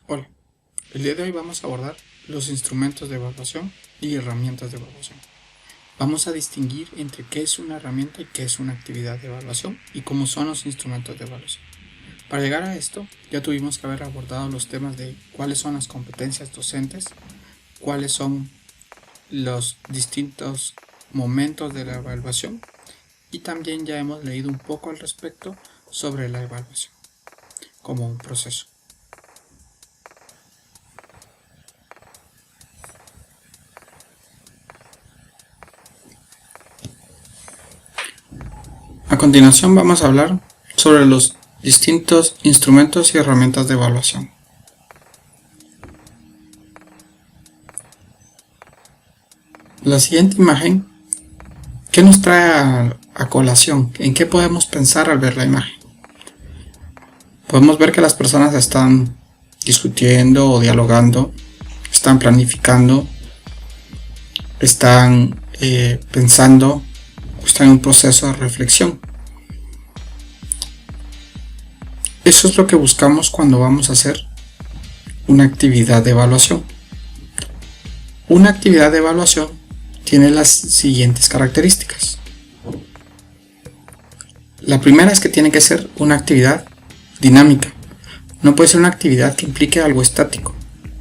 Hola, el día de hoy vamos a abordar los instrumentos de evaluación y herramientas de evaluación. Vamos a distinguir entre qué es una herramienta y qué es una actividad de evaluación y cómo son los instrumentos de evaluación. Para llegar a esto, ya tuvimos que haber abordado los temas de cuáles son las competencias docentes, cuáles son los distintos momentos de la evaluación y también ya hemos leído un poco al respecto sobre la evaluación como un proceso. A continuación vamos a hablar sobre los distintos instrumentos y herramientas de evaluación. La siguiente imagen, ¿qué nos trae a colación? ¿En qué podemos pensar al ver la imagen? Podemos ver que las personas están discutiendo o dialogando, están planificando, están pensando, están en un proceso de reflexión. Eso es lo que buscamos cuando vamos a hacer una actividad de evaluación. Una actividad de evaluación tiene las siguientes características. La primera es que tiene que ser una actividad dinámica. No puede ser una actividad que implique algo estático.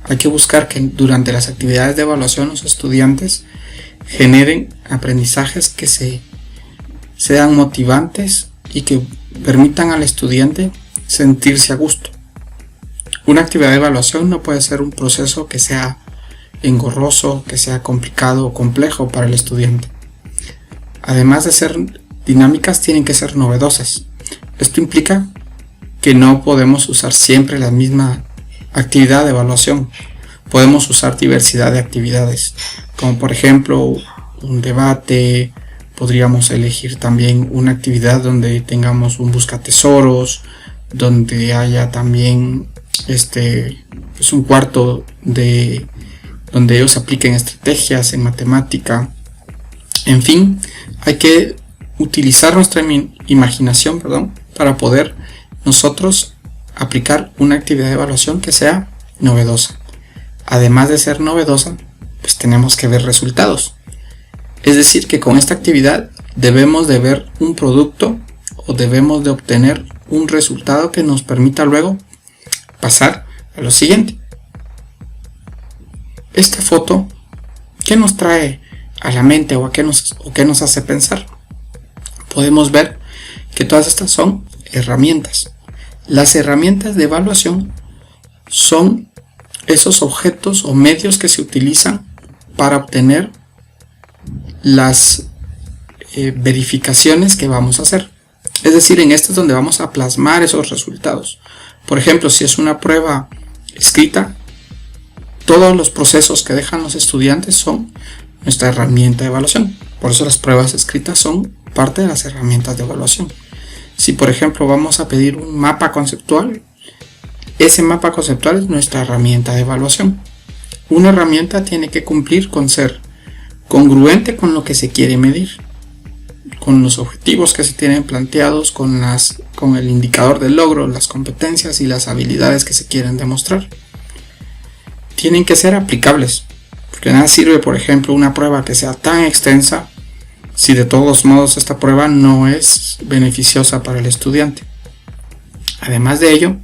Hay que buscar que durante las actividades de evaluación los estudiantes generen aprendizajes que sean motivantes y que permitan al estudiante sentirse a gusto. Una actividad de evaluación no puede ser un proceso que sea engorroso, que sea complicado o complejo para el estudiante. Además de ser dinámicas, tienen que ser novedosas. Esto implica que no podemos usar siempre la misma actividad de evaluación. Podemos usar diversidad de actividades, como por ejemplo un debate. Podríamos elegir también una actividad donde tengamos un buscatesoros, donde haya también un cuarto donde ellos apliquen estrategias en matemática. En fin, hay que utilizar nuestra imaginación, para poder nosotros aplicar una actividad de evaluación que sea novedosa. Además de ser novedosa, pues tenemos que ver resultados. Es decir, que con esta actividad debemos de ver un producto o debemos de obtener un resultado que nos permita luego pasar a lo siguiente. Esta foto, ¿qué nos trae a la mente o qué nos hace pensar? Podemos ver que todas estas son herramientas. Las herramientas de evaluación son esos objetos o medios que se utilizan para obtener las verificaciones que vamos a hacer. Es decir, en esto es donde vamos a plasmar esos resultados. Por ejemplo, si es una prueba escrita, todos los procesos que dejan los estudiantes son nuestra herramienta de evaluación. Por eso las pruebas escritas son parte de las herramientas de evaluación. Si por ejemplo vamos a pedir un mapa conceptual, ese mapa conceptual es nuestra herramienta de evaluación. Una herramienta tiene que cumplir con ser congruente con lo que se quiere medir, con los objetivos que se tienen planteados, con el indicador de logro, las competencias y las habilidades que se quieren demostrar. Tienen que ser aplicables, porque nada sirve, por ejemplo, una prueba que sea tan extensa si de todos modos esta prueba no es beneficiosa para el estudiante. Además de ello,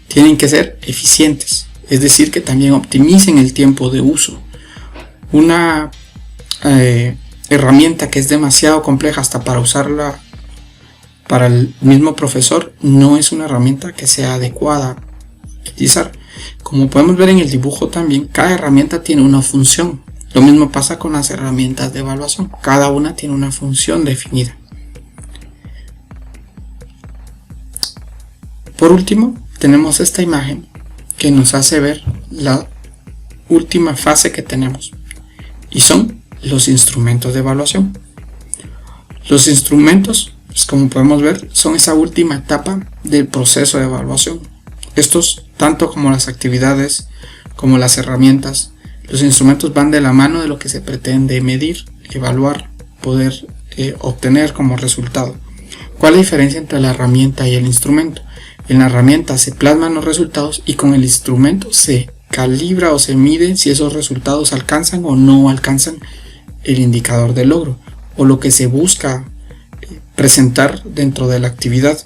tienen que ser eficientes, es decir, que también optimicen el tiempo de uso. Una herramienta que es demasiado compleja hasta para usarla para el mismo profesor no es una herramienta que sea adecuada a utilizar. Como podemos ver en el dibujo también, cada herramienta tiene una función. Lo mismo pasa con las herramientas de evaluación. Cada una tiene una función definida. Por último, tenemos esta imagen que nos hace ver la última fase que tenemos. Y son los instrumentos de evaluación. Los instrumentos, pues como podemos ver, son esa última etapa del proceso de evaluación. Estos, tanto como las actividades, como las herramientas, los instrumentos van de la mano de lo que se pretende medir, evaluar, poder obtener como resultado. ¿Cuál es la diferencia entre la herramienta y el instrumento? En la herramienta se plasman los resultados y con el instrumento se calibra o se mide si esos resultados alcanzan o no alcanzan el indicador de logro o lo que se busca presentar dentro de la actividad.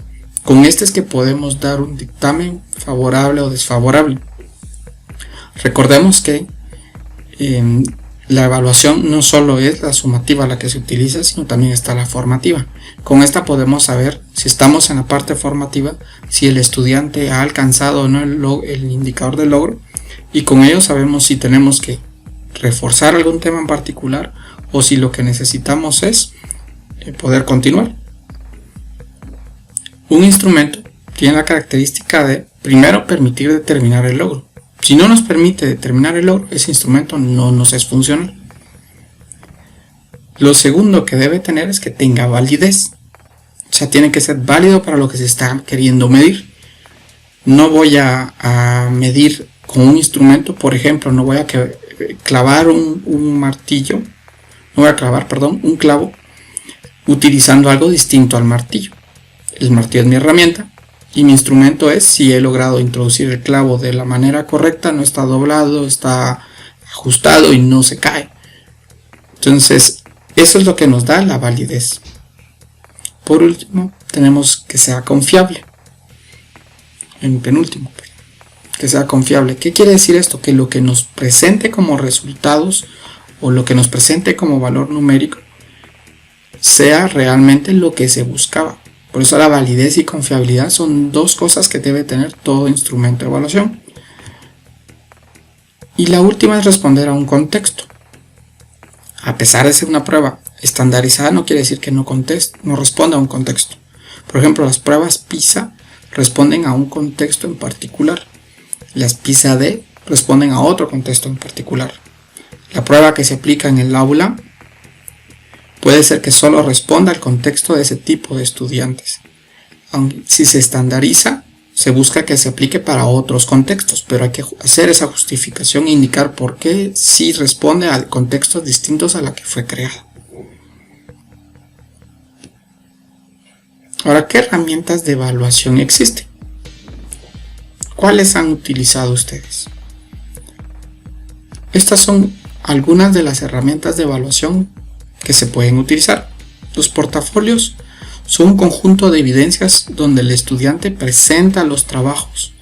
Con este es que podemos dar un dictamen favorable o desfavorable. Recordemos que la evaluación no solo es la sumativa la que se utiliza, sino también está la formativa. Con esta podemos saber si estamos en la parte formativa, si el estudiante ha alcanzado o no el indicador de logro, y con ello sabemos si tenemos que reforzar algún tema en particular o si lo que necesitamos es poder continuar. Un instrumento tiene la característica de primero permitir determinar el logro. Si no nos permite determinar el logro, ese instrumento no nos es funcional. Lo segundo que debe tener es que tenga validez. O sea, tiene que ser válido para lo que se está queriendo medir. No voy a medir con un instrumento, por ejemplo, no voy a clavar un martillo, no voy a clavar, perdón, un clavo utilizando algo distinto al martillo. El martillo es mi herramienta y mi instrumento es si he logrado introducir el clavo de la manera correcta, no está doblado, está ajustado y no se cae. Entonces, eso es lo que nos da la validez. Por último, tenemos que sea confiable. En penúltimo, que sea confiable. ¿Qué quiere decir esto? Que lo que nos presente como resultados o lo que nos presente como valor numérico sea realmente lo que se buscaba. Por eso la validez y confiabilidad son dos cosas que debe tener todo instrumento de evaluación. Y la última es responder a un contexto. A pesar de ser una prueba estandarizada, no quiere decir que no responda a un contexto. Por ejemplo, las pruebas PISA responden a un contexto en particular. Las PISA-D responden a otro contexto en particular. La prueba que se aplica en el aula puede ser que solo responda al contexto de ese tipo de estudiantes. Aunque si se estandariza, se busca que se aplique para otros contextos, pero hay que hacer esa justificación e indicar por qué sí responde a contextos distintos a la que fue creada. Ahora, ¿qué herramientas de evaluación existen? ¿Cuáles han utilizado ustedes? Estas son algunas de las herramientas de evaluación que se pueden utilizar. Los portafolios son un conjunto de evidencias donde el estudiante presenta los trabajos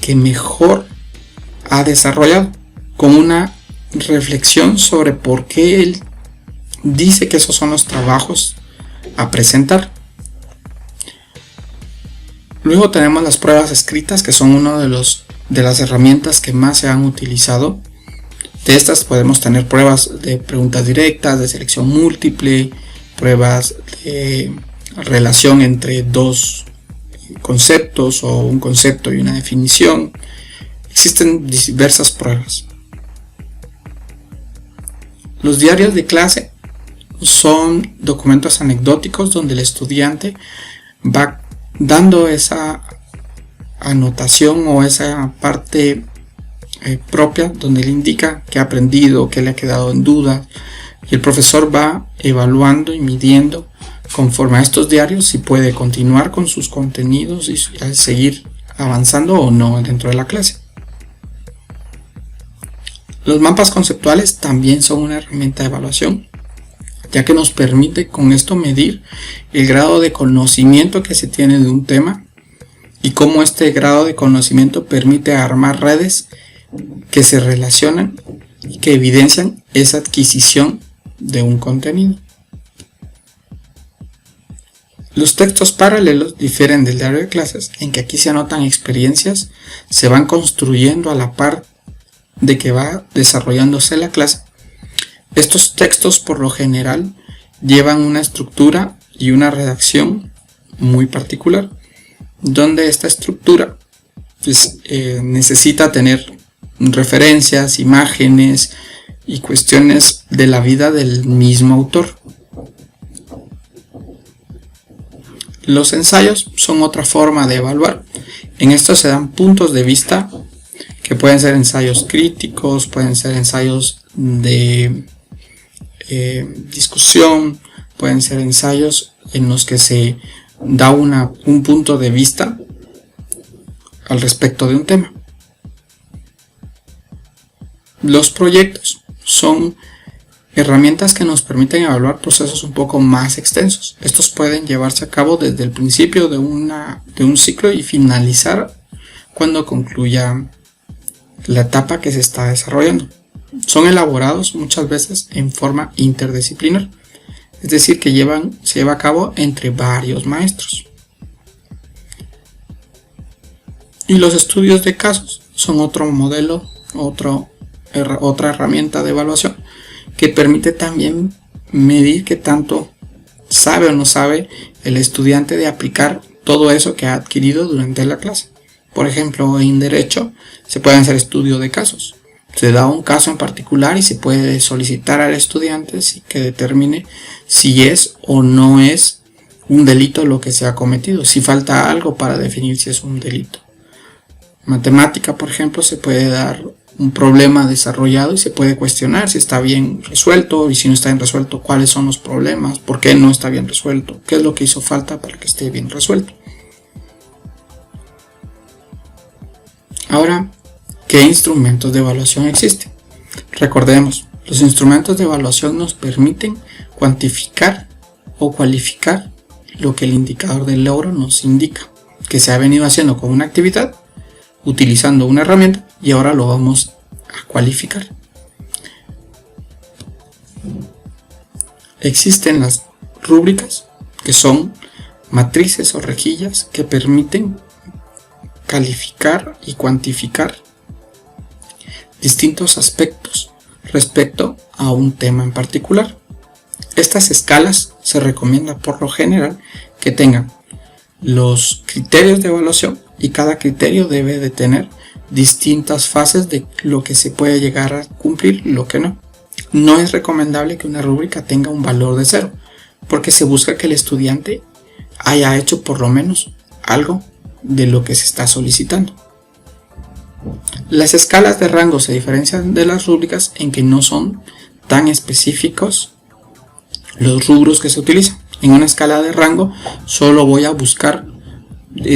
que mejor ha desarrollado, con una reflexión sobre por qué él dice que esos son los trabajos a presentar. Luego tenemos las pruebas escritas, que son una de las herramientas que más se han utilizado. De estas podemos tener pruebas de preguntas directas, de selección múltiple, pruebas de relación entre dos conceptos o un concepto y una definición. Existen diversas pruebas. Los diarios de clase son documentos anecdóticos donde el estudiante va dando esa anotación o esa parte propia donde le indica qué ha aprendido, qué le ha quedado en duda, y el profesor va evaluando y midiendo conforme a estos diarios si puede continuar con sus contenidos y seguir avanzando o no dentro de la clase. Los mapas conceptuales también son una herramienta de evaluación, ya que nos permite con esto medir el grado de conocimiento que se tiene de un tema y cómo este grado de conocimiento permite armar redes que se relacionan y que evidencian esa adquisición de un contenido. Los textos paralelos difieren del diario de clases en que aquí se anotan experiencias, se van construyendo a la par de que va desarrollándose la clase. Estos textos por lo general llevan una estructura y una redacción muy particular, donde esta estructura necesita tener referencias, imágenes y cuestiones de la vida del mismo autor. Los ensayos son otra forma de evaluar. En estos se dan puntos de vista que pueden ser ensayos críticos, pueden ser ensayos de discusión, pueden ser ensayos en los que se da un punto de vista al respecto de un tema. Los proyectos son herramientas que nos permiten evaluar procesos un poco más extensos. Estos pueden llevarse a cabo desde el principio de un ciclo y finalizar cuando concluya la etapa que se está desarrollando. Son elaborados muchas veces en forma interdisciplinar, es decir, que se lleva a cabo entre varios maestros. Y los estudios de casos son otro modelo, otra herramienta de evaluación que permite también medir qué tanto sabe o no sabe el estudiante de aplicar todo eso que ha adquirido durante la clase. Por ejemplo, en derecho se pueden hacer estudios de casos. Se da un caso en particular y se puede solicitar al estudiante que determine si es o no es un delito lo que se ha cometido, si falta algo para definir si es un delito. En matemática, por ejemplo, se puede dar un problema desarrollado y se puede cuestionar si está bien resuelto, y si no está bien resuelto, cuáles son los problemas, por qué no está bien resuelto, qué es lo que hizo falta para que esté bien resuelto. Ahora, ¿qué instrumentos de evaluación existen? Recordemos, los instrumentos de evaluación nos permiten cuantificar o cualificar lo que el indicador del logro nos indica, que se ha venido haciendo con una actividad, utilizando una herramienta, y ahora lo vamos a cualificar. Existen las rúbricas, que son matrices o rejillas que permiten calificar y cuantificar distintos aspectos respecto a un tema en particular. Estas escalas se recomienda por lo general que tengan los criterios de evaluación, y cada criterio debe de tener distintas fases de lo que se puede llegar a cumplir y lo que no. No es recomendable que una rúbrica tenga un valor de 0, porque se busca que el estudiante haya hecho por lo menos algo de lo que se está solicitando. Las escalas de rango se diferencian de las rúbricas en que no son tan específicos los rubros que se utilizan. En una escala de rango solo voy a buscar,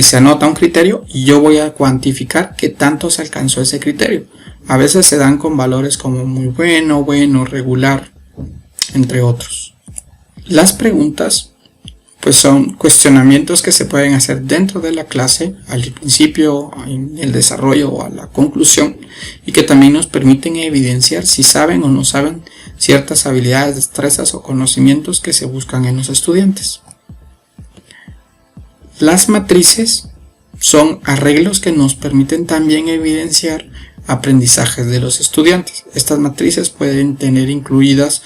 se anota un criterio y yo voy a cuantificar qué tanto se alcanzó ese criterio. A veces se dan con valores como muy bueno, regular, entre otros. Las preguntas pues son cuestionamientos que se pueden hacer dentro de la clase, al principio, en el desarrollo o a la conclusión, y que también nos permiten evidenciar si saben o no saben ciertas habilidades, destrezas o conocimientos que se buscan en los estudiantes. Las matrices son arreglos que nos permiten también evidenciar aprendizajes de los estudiantes. Estas matrices pueden tener incluidas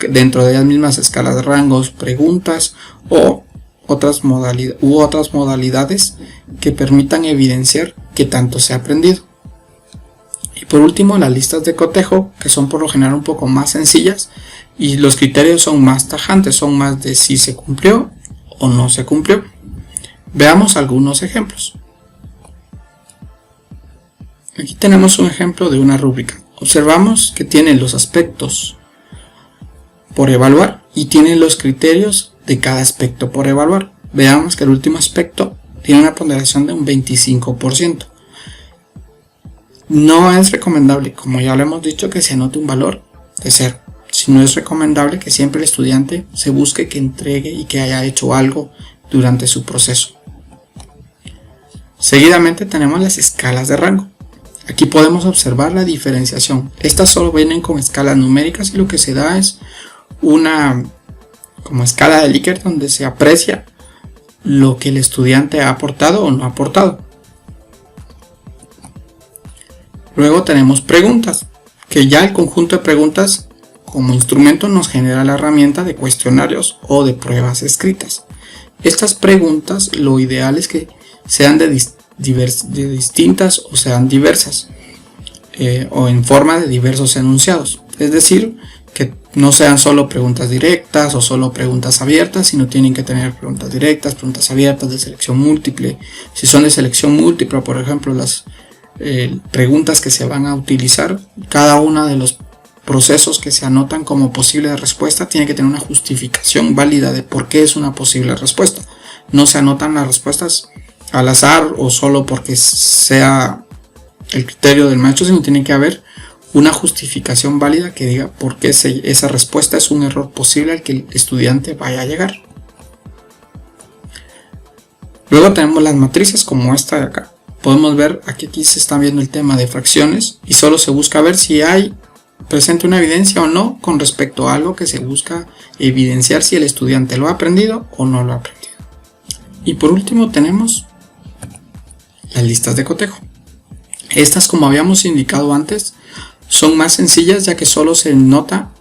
dentro de las mismas escalas de rangos preguntas o otras modalidades que permitan evidenciar qué tanto se ha aprendido. Y por último, las listas de cotejo, que son por lo general un poco más sencillas y los criterios son más tajantes, son más de si se cumplió o no se cumplió. Veamos algunos ejemplos. Aquí tenemos un ejemplo de una rúbrica. Observamos que tiene los aspectos por evaluar y tiene los criterios de cada aspecto por evaluar. Veamos que el último aspecto tiene una ponderación de un 25%. No es recomendable, como ya lo hemos dicho, que se anote un valor de 0, sino es recomendable que siempre el estudiante se busque que entregue y que haya hecho algo durante su proceso. Seguidamente tenemos las escalas de rango. Aquí podemos observar la diferenciación. Estas solo vienen con escalas numéricas y lo que se da es una como escala de Likert donde se aprecia lo que el estudiante ha aportado o no ha aportado. Luego tenemos preguntas, que ya el conjunto de preguntas como instrumento nos genera la herramienta de cuestionarios o de pruebas escritas. Estas preguntas lo ideal es que sean de distintas o sean diversas o en forma de diversos enunciados, es decir, que no sean solo preguntas directas o solo preguntas abiertas, sino tienen que tener preguntas directas, preguntas abiertas de selección múltiple. Si son de selección múltiple, por ejemplo, las preguntas que se van a utilizar, cada uno de los procesos que se anotan como posible respuesta tiene que tener una justificación válida de por qué es una posible respuesta. No se anotan las respuestas al azar o solo porque sea el criterio del maestro, sino tiene que haber una justificación válida que diga por qué esa respuesta es un error posible al que el estudiante vaya a llegar. Luego tenemos las matrices como esta de acá. Podemos ver aquí se está viendo el tema de fracciones y solo se busca ver si hay presente una evidencia o no con respecto a algo que se busca evidenciar si el estudiante lo ha aprendido o no lo ha aprendido. Y por último tenemos las listas de cotejo. Estas, como habíamos indicado antes, son más sencillas ya que solo se nota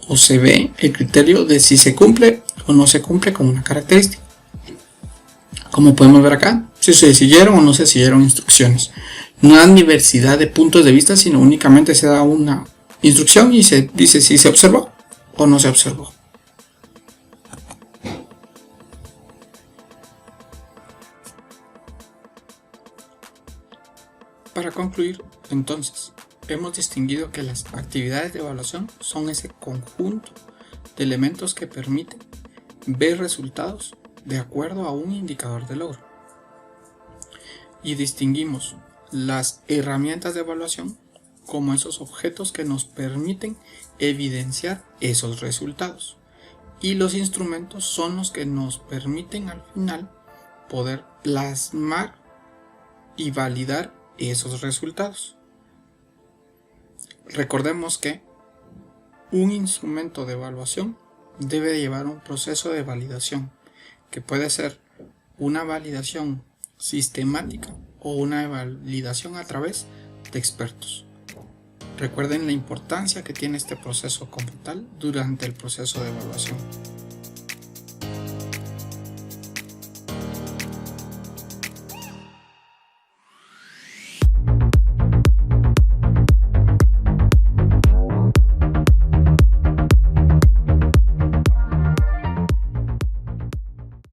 o se ve el criterio de si se cumple o no se cumple con una característica. Como podemos ver acá, si se siguieron o no se siguieron instrucciones. No hay diversidad de puntos de vista, sino únicamente se da una instrucción y se dice si se observó o no se observó. Para concluir, entonces, hemos distinguido que las actividades de evaluación son ese conjunto de elementos que permiten ver resultados de acuerdo a un indicador de logro. Y distinguimos las herramientas de evaluación como esos objetos que nos permiten evidenciar esos resultados. Y los instrumentos son los que nos permiten al final poder plasmar y validar esos resultados. Recordemos que un instrumento de evaluación debe llevar un proceso de validación, que puede ser una validación sistemática o una validación a través de expertos. Recuerden la importancia que tiene este proceso como tal durante el proceso de evaluación.